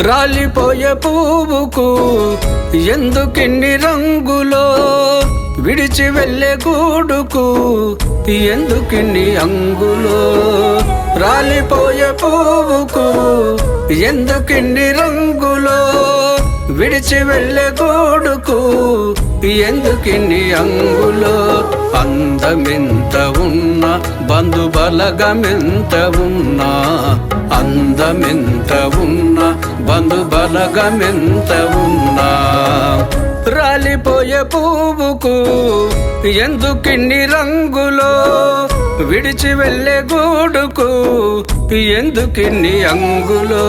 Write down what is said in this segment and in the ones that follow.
రాలిపోయే పువ్వుకు ఎందుకిన్ని రంగులో, విడిచి వెళ్ళే గూడుకు ఎందుకిన్ని అంగులో. రాలిపోయే పువ్వుకు ఎందుకిన్ని రంగులో, విడిచి వెళ్ళే గూడుకు ఎందుకిన్ని అంగులో. అందమెంత ఉన్నా బంధుబలగమెంత ఉన్నా, అందమెంత ఉన్నా బంధుబలగమెంత ఉన్నా, రాలిపోయే పువ్వుకు ఎందుకిన్ని రంగులో, విడిచి వెళ్ళే గూడుకు ఎందుకిన్ని అంగులో.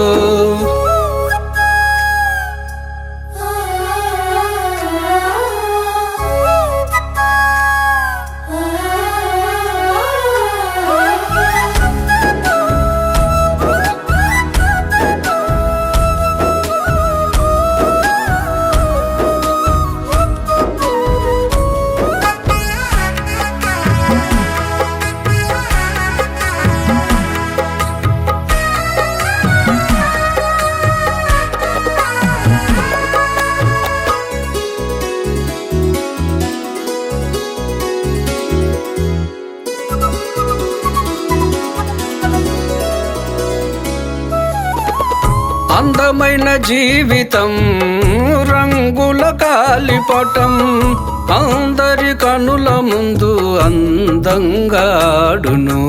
అందమైన జీవితం రంగుల గాలిపటం, అందరి కనుల ముందు అందంగా ఆడును.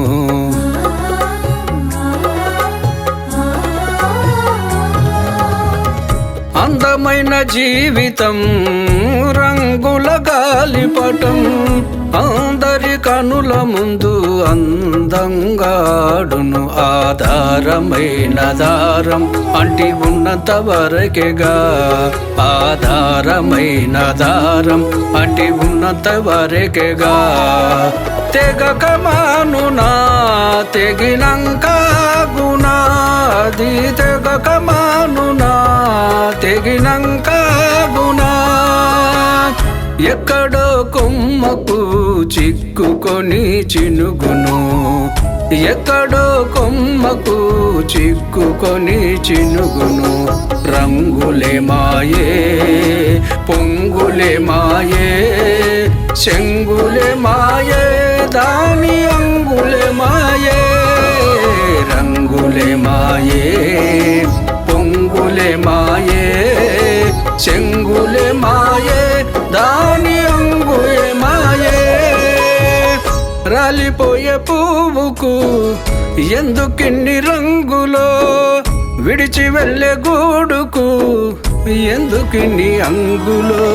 అందమైన జీవితం రంగుల గాలిపటం, అందరి కనుల ముందు అందంగా ఆడును. ఆధారమైన దారం అంటి ఉన్నంత వరకేగా, ఆధారమైన దారం అంటి ఉన్నంత వరకేగా. తెగక మానునా తెగినంక గునా, అది తెగక మానునా తెగినంక గునా. ఎక్కడో కొమ్మకు చిక్కుకొని చినుగును, ఎక్కడో కొమ్మకు చిక్కుకొని చినుగును. రంగులే మాయే పొంగులే మాయే, చెంగులే మాయే దాని అంగులే మాయే. రంగులే మాయే పొంగులే మాయే, చెంగులే మాయే దాని అంగులే మాయే. రాలిపోయే పువ్వుకు ఎందుకిన్ని రంగులో, విడిచి వెళ్ళే గూడుకు ఎందుకిన్ని అంగులో.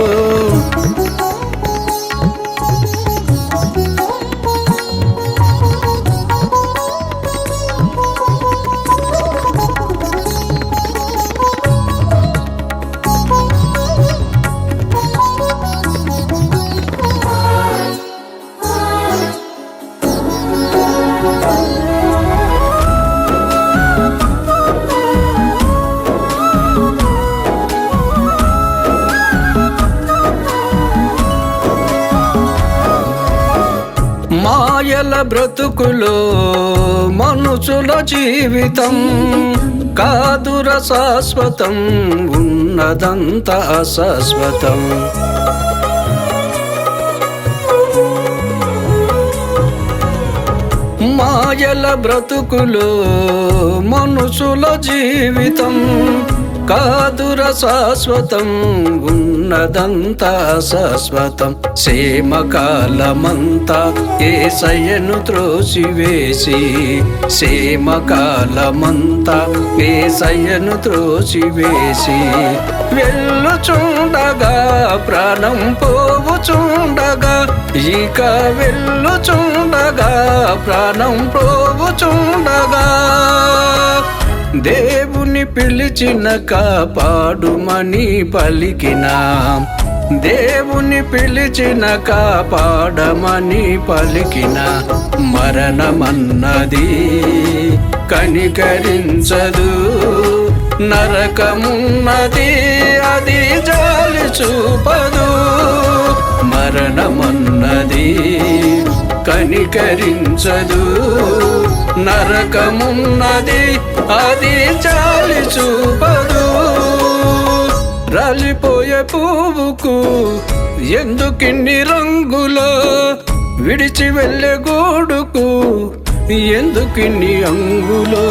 మాయల బ్రతుకులో మనుషుల జీవితం కాదుర శాశ్వతం, ఉన్నదంత అశాశ్వతం. మాయల బ్రతుకులో మనుషుల జీవితం కాదుర శాశ్వతం, ఉన్నదంతా శాశ్వతం. సేమకాలమంతా యేసయ్యను త్రోసివేసి, సేమకాలమంతా యేసయ్యను త్రోసివేసి, వెళ్ళుచుండగా ప్రాణం పోవుచుండగా, ఇక వెళ్ళుచుండగా ప్రాణం పోవుచుండగా. దేవుని పిలిచిన కాపాడుమని పలికిన, దేవుని పిలిచిన కాపాడమని పలికిన, మరణమన్నది కనికరించదు, నరకమున్నది అది జాలి చూపదు. మరణమన్నది కనికరించదు, నరకమున్నది అది జాలి చూపదు. రాలిపోయే పువ్వుకు ఎందుకిన్ని రంగులో, విడిచి వెళ్ళే గూడుకు ఎందుకిన్ని అంగులో.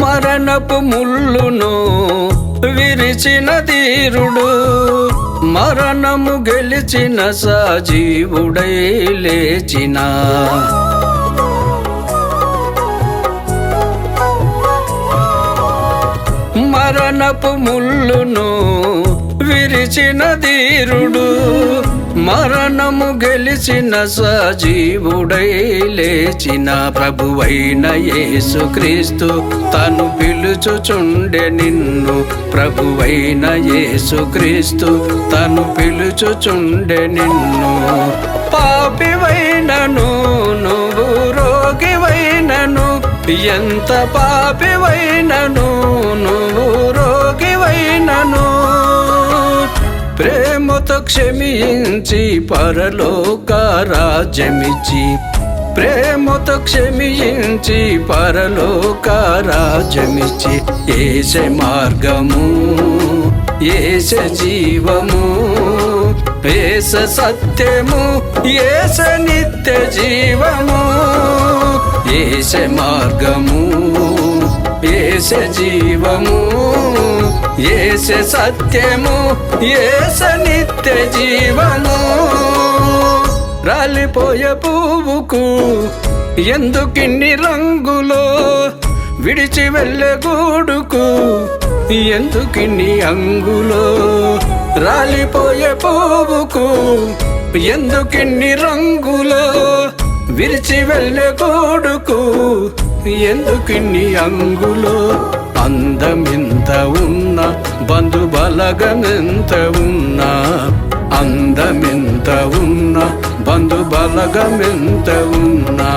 మరణపు ముళ్ళును విరిచిన ధీరుడు, మరణము గెలిచిన సజీవుడై లేచిన. మరణపు ముళ్ళును విరిచిన ధీరుడు, మరణము గెలిచిన సజీవుడై లేచిన. ప్రభువైన యేసుక్రీస్తు తను పిలుచుచుండె నిన్ను, ప్రభువైన యేసుక్రీస్తు తను పిలుచుచుండె నిన్ను. పాపివైనను నువ్వు రోగివైనను, ఎంత పాపివైనను నువ్వు రోగివైనను, ప్రేమతో క్షమించి పరలోక రాజ్యమిచ్చి, ప్రేమతో క్షమించి పరలోక రాజ్యమిచ్చి. యేసే మార్గము, యేసే జీవము, యేసే సత్యము, యేసే నిత్య జీవము. యేసే మార్గము, యేసే జీవము, యేసే సత్యము, యేసే నిత్య జీవము. రాలిపోయే పువ్వుకు ఎందుకిన్ని రంగులో, విడిచి వెళ్ళే గూడుకు ఎందుకిన్ని అంగులో. రాలిపోయే పువ్వుకు ఎందుకిన్ని రంగులో, విరిచి వెళ్ళే గూడుకు ఎందుకిన్ని అంగులో. అందమెంత ఉన్నా, బంధుబలగమెంత ఉన్నా, అందమెంత ఉన్నా, బంధుబలగమెంత ఉన్నా,